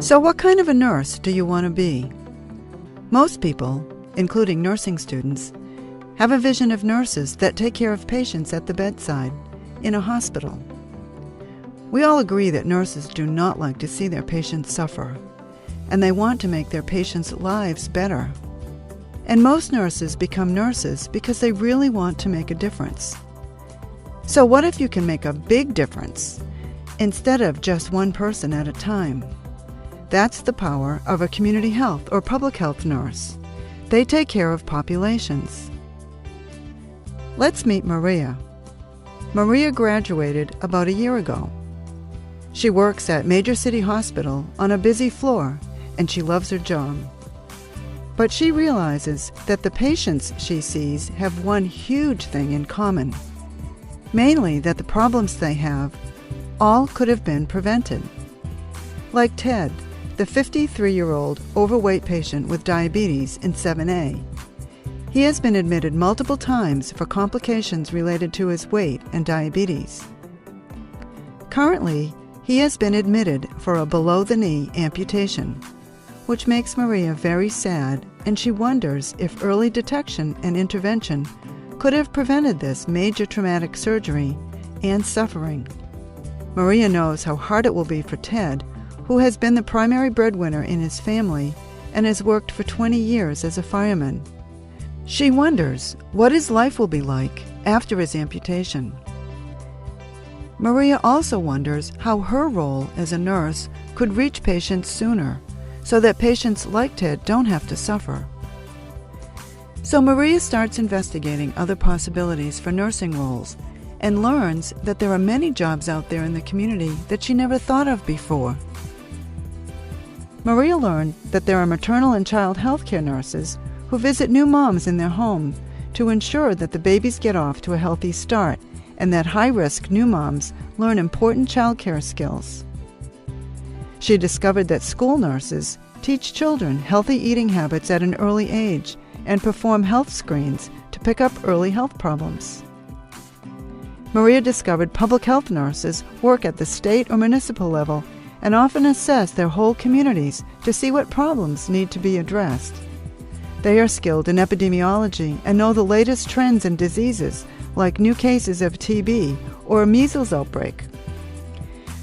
So what kind of a nurse do you want to be? Most people, including nursing students, have a vision of nurses that take care of patients at the bedside, in a hospital. We all agree that nurses do not like to see their patients suffer, and they want to make their patients' lives better. And most nurses become nurses because they really want to make a difference. So what if you can make a big difference instead of just one person at a time? That's the power of a community health or public health nurse. They take care of populations. Let's meet Maria. Maria graduated about a year ago. She works at Major City Hospital on a busy floor, and she loves her job. But she realizes that the patients she sees have one huge thing in common, mainly that the problems they have all could have been prevented. Like Ted, the 53-year-old overweight patient with diabetes in 7A. He has been admitted multiple times for complications related to his weight and diabetes. Currently, he has been admitted for a below-the-knee amputation, which makes Maria very sad, and she wonders if early detection and intervention could have prevented this major traumatic surgery and suffering. Maria knows how hard it will be for Ted, who has been the primary breadwinner in his family and has worked for 20 years as a fireman. She wonders what his life will be like after his amputation. Maria also wonders how her role as a nurse could reach patients sooner, so that patients like Ted don't have to suffer. So Maria starts investigating other possibilities for nursing roles and learns that there are many jobs out there in the community that she never thought of before. Maria learned that there are maternal and child health care nurses who visit new moms in their home to ensure that the babies get off to a healthy start and that high-risk new moms learn important child care skills. She discovered that school nurses teach children healthy eating habits at an early age and perform health screens to pick up early health problems. Maria discovered public health nurses work at the state or municipal level and often assess their whole communities to see what problems need to be addressed. They are skilled in epidemiology and know the latest trends and diseases, like new cases of TB or a measles outbreak.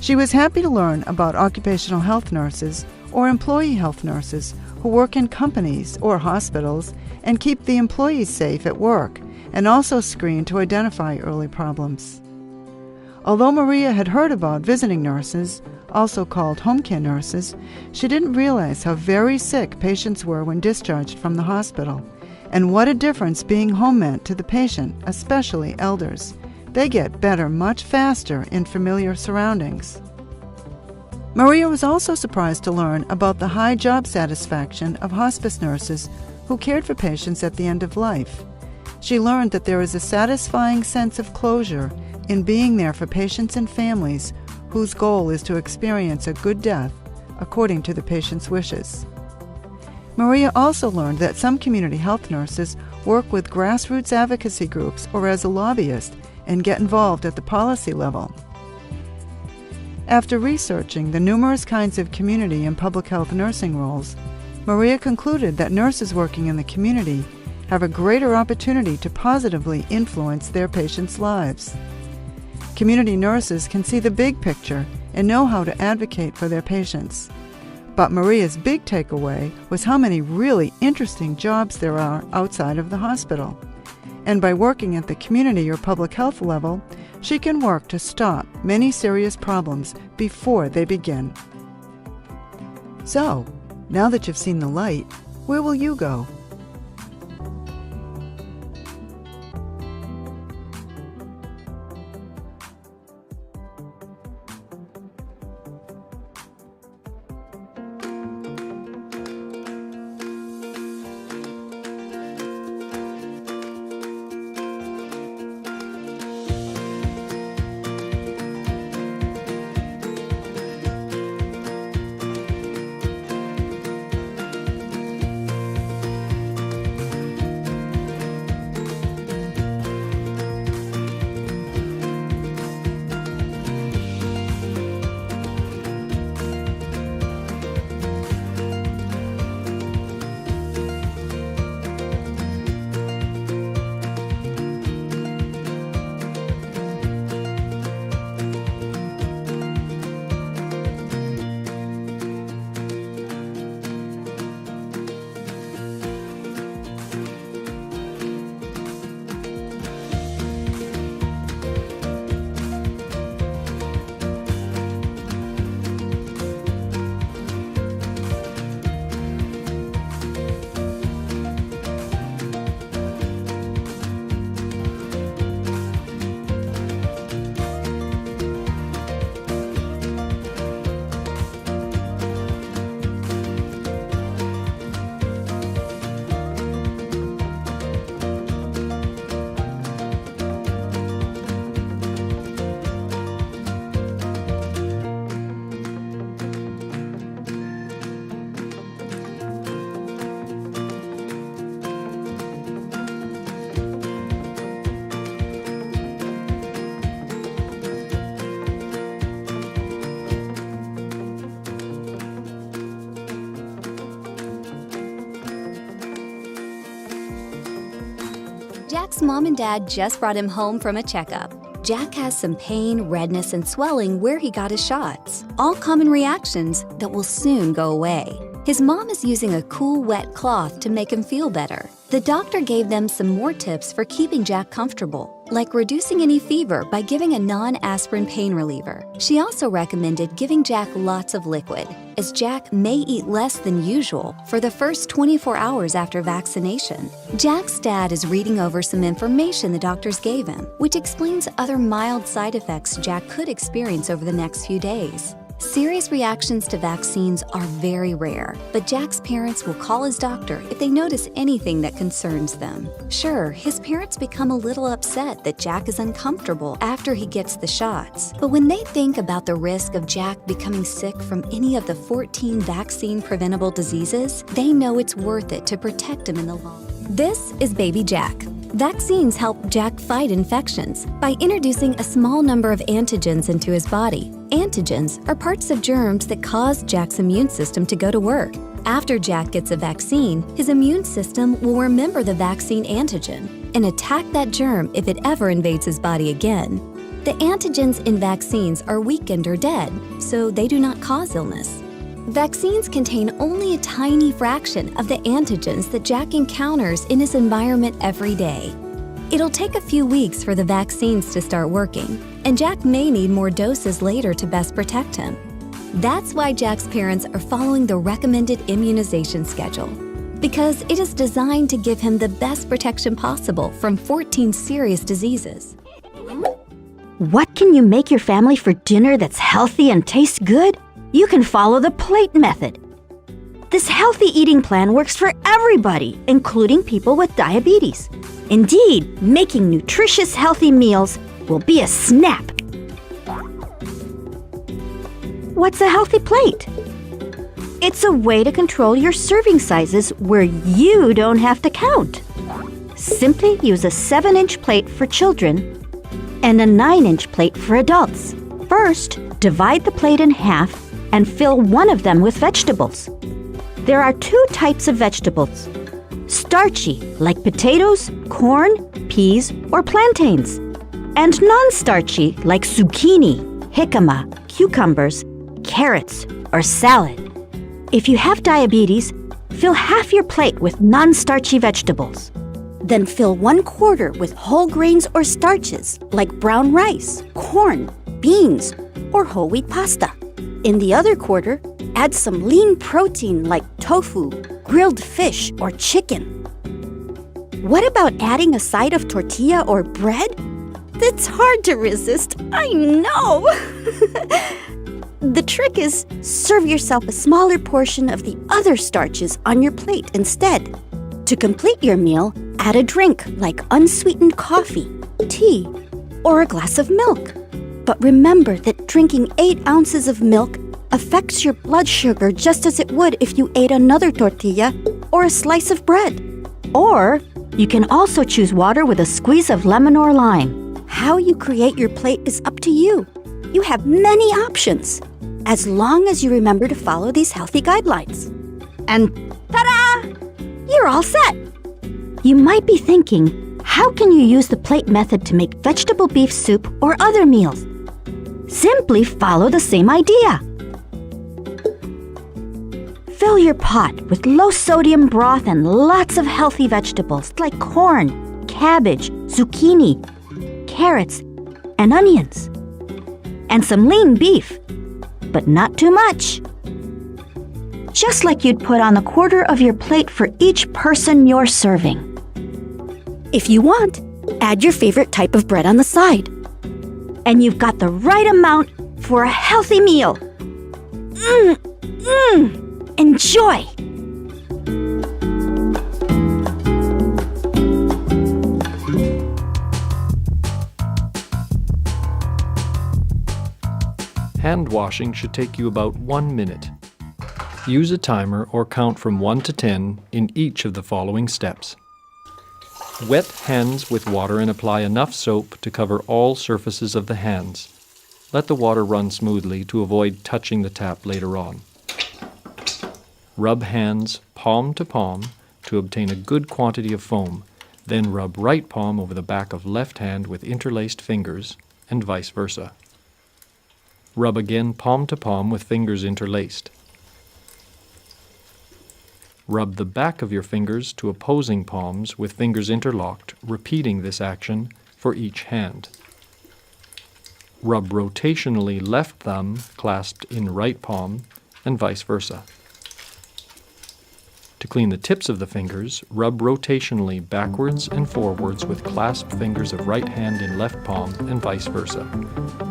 She was happy to learn about occupational health nurses or employee health nurses who work in companies or hospitals and keep the employees safe at work and also screen to identify early problems. Although Maria had heard about visiting nurses, also called home care nurses, she didn't realize how very sick patients were when discharged from the hospital, and what a difference being home meant to the patient, especially elders. They get better much faster in familiar surroundings. Maria was also surprised to learn about the high job satisfaction of hospice nurses who cared for patients at the end of life. She learned that there is a satisfying sense of closure in being there for patients and families whose goal is to experience a good death according to the patient's wishes. Maria also learned that some community health nurses work with grassroots advocacy groups or as a lobbyist and get involved at the policy level. After researching the numerous kinds of community and public health nursing roles, Maria concluded that nurses working in the community have a greater opportunity to positively influence their patients' lives. Community nurses can see the big picture and know how to advocate for their patients. But Maria's big takeaway was how many really interesting jobs there are outside of the hospital. And by working at the community or public health level, she can work to stop many serious problems before they begin. So, now that you've seen the light, where will you go? Jack's mom and dad just brought him home from a checkup. Jack has some pain, redness, and swelling where he got his shots, all common reactions that will soon go away. His mom is using a cool, wet cloth to make him feel better. The doctor gave them some more tips for keeping Jack comfortable, like reducing any fever by giving a non-aspirin pain reliever. She also recommended giving Jack lots of liquid, as Jack may eat less than usual for the first 24 hours after vaccination. Jack's dad is reading over some information the doctors gave him, which explains other mild side effects Jack could experience over the next few days. Serious reactions to vaccines are very rare, but Jack's parents will call his doctor if they notice anything that concerns them. Sure, his parents become a little upset that Jack is uncomfortable after he gets the shots, but when they think about the risk of Jack becoming sick from any of the 14 vaccine-preventable diseases, they know it's worth it to protect him in the long run. This is Baby Jack. Vaccines help Jack fight infections by introducing a small number of antigens into his body. Antigens are parts of germs that cause Jack's immune system to go to work. After Jack gets a vaccine, his immune system will remember the vaccine antigen and attack that germ if it ever invades his body again. The antigens in vaccines are weakened or dead, so they do not cause illness. Vaccines contain only a tiny fraction of the antigens that Jack encounters in his environment every day. It'll take a few weeks for the vaccines to start working, and Jack may need more doses later to best protect him. That's why Jack's parents are following the recommended immunization schedule, because it is designed to give him the best protection possible from 14 serious diseases. What can you make your family for dinner that's healthy and tastes good? You can follow the plate method. This healthy eating plan works for everybody, including people with diabetes. Indeed, making nutritious, healthy meals will be a snap. What's a healthy plate? It's a way to control your serving sizes where you don't have to count. Simply use a 7-inch plate for children and a 9-inch plate for adults. First, divide the plate in half and fill one of them with vegetables. There are 2 types of vegetables: starchy, like potatoes, corn, peas, or plantains, and non-starchy, like zucchini, jicama, cucumbers, carrots, or salad. If you have diabetes, fill half your plate with non-starchy vegetables. Then fill 1/4 with whole grains or starches, like brown rice, corn, beans, or whole wheat pasta. In the other quarter, add some lean protein like tofu, grilled fish, or chicken. What about adding a side of tortilla or bread? That's hard to resist, I know! The trick is, serve yourself a smaller portion of the other starches on your plate instead. To complete your meal, add a drink like unsweetened coffee, tea, or a glass of milk. But remember that drinking 8 ounces of milk affects your blood sugar just as it would if you ate another tortilla or a slice of bread. Or you can also choose water with a squeeze of lemon or lime. How you create your plate is up to you. You have many options, as long as you remember to follow these healthy guidelines. And ta-da! You're all set! You might be thinking, how can you use the plate method to make vegetable beef soup or other meals? Simply follow the same idea. Fill your pot with low-sodium broth and lots of healthy vegetables like corn, cabbage, zucchini, carrots, and onions. And some lean beef, but not too much. Just like you'd put on 1/4 of your plate for each person you're serving. If you want, add your favorite type of bread on the side. And you've got the right amount for a healthy meal. Enjoy! Hand washing should take you about 1 minute. Use a timer or count from 1 to 10 in each of the following steps. Wet hands with water and apply enough soap to cover all surfaces of the hands. Let the water run smoothly to avoid touching the tap later on. Rub hands palm to palm to obtain a good quantity of foam, Then rub right palm over the back of left hand with interlaced fingers, and vice versa. Rub again palm to palm with fingers interlaced. Rub the back of your fingers to opposing palms with fingers interlocked, repeating this action for each hand. Rub rotationally left thumb clasped in right palm, and vice versa. To clean the tips of the fingers, rub rotationally backwards and forwards with clasped fingers of right hand in left palm, and vice versa.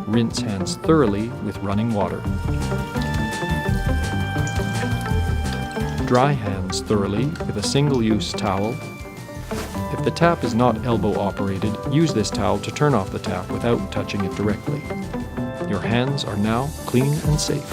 Rinse hands thoroughly with running water. Dry hands thoroughly with a single-use towel. If the tap is not elbow-operated, use this towel to turn off the tap without touching it directly. Your hands are now clean and safe.